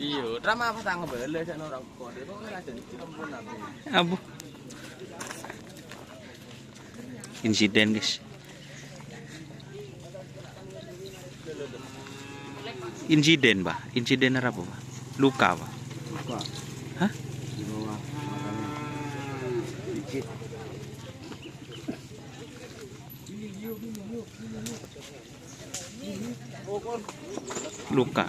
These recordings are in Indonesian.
Iya, drama apa tangga beli sana orang kode itu kan ada di kampung nabi. Abu. Insiden guys. Insiden Pak. Insiden apa Pak? Luka Pak. Luka. Hah? Di bawah makanya. Dikit. Luka.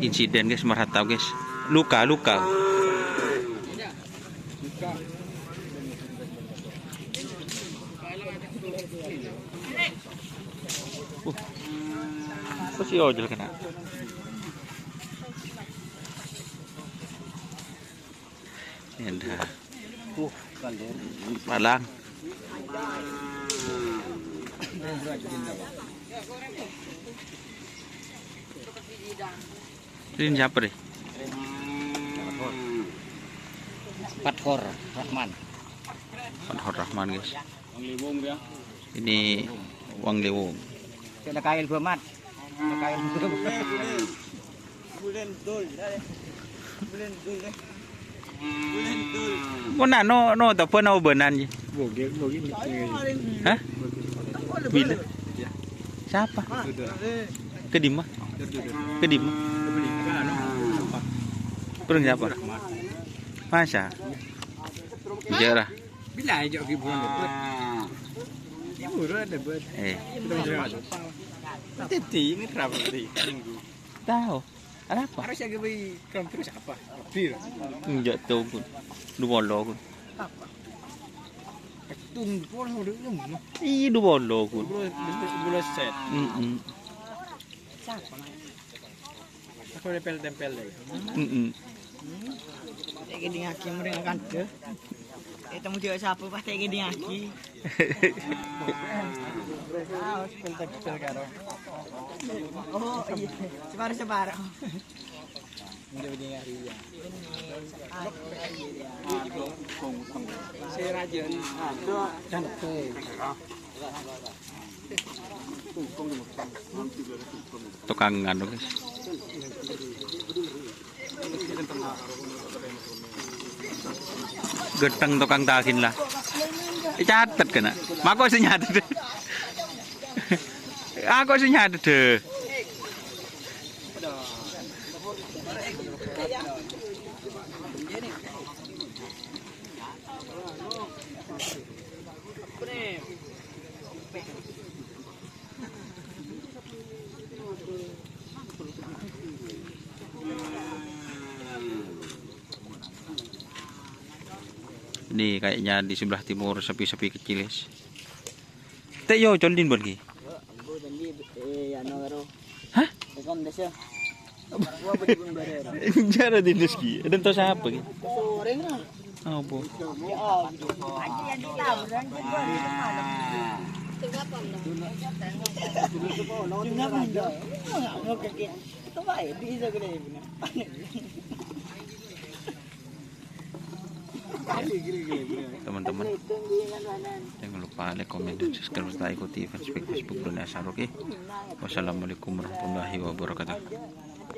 Insiden guys, merhatau guys. Luka. Kok si ojol kena? Ini dah. Malang. Ini siapa deh? Fathur Rahman. Fathur Rahman guys. Wang Lewong dia. Ini Wang Lewong. Kena kail bermat. Kail bulan dul. Bulan dul. Bulan dul. Mana no tak pernah benan je. Boge. Hah? Bila? Siapa? Kedima. Kedima. Perang siapa? Masa? Jarah. Bila aja pergi bulan depan. Bulan depan. Teti ini berapa tadi? Minggu. Tahu. Ada apa? Harus lagi beli terus apa? Bir. Enggak tahu pun. Dua bolo pun. Apa? Tunggu pulang udah belum. Ih, dua bolo pun. Bulan set. Siapa? Aku tempel lagi. Tegi di ngaki mereka kan ke. Kita mau jual siapa pas tegi di ngaki. Oh iya, sebar. Menjadi ngari ya. Ini. Saya rajin. Cantik. Tukang anu guys. Geteng tukang takin lah. Catat kena. Mako sih nyatet. Aku sih nyatet deh. Ini kayaknya di sebelah timur sepi-sepi kecil guys. Teh yo condin pergi. Hah? Jara di Nuski. Dan tahu siapa gitu? Oh, bu. Teman-teman, jangan lupa like, komen, dan subscribe serta ikuti Facebook dan Asar. Oke. Wassalamualaikum warahmatullahi wabarakatuh.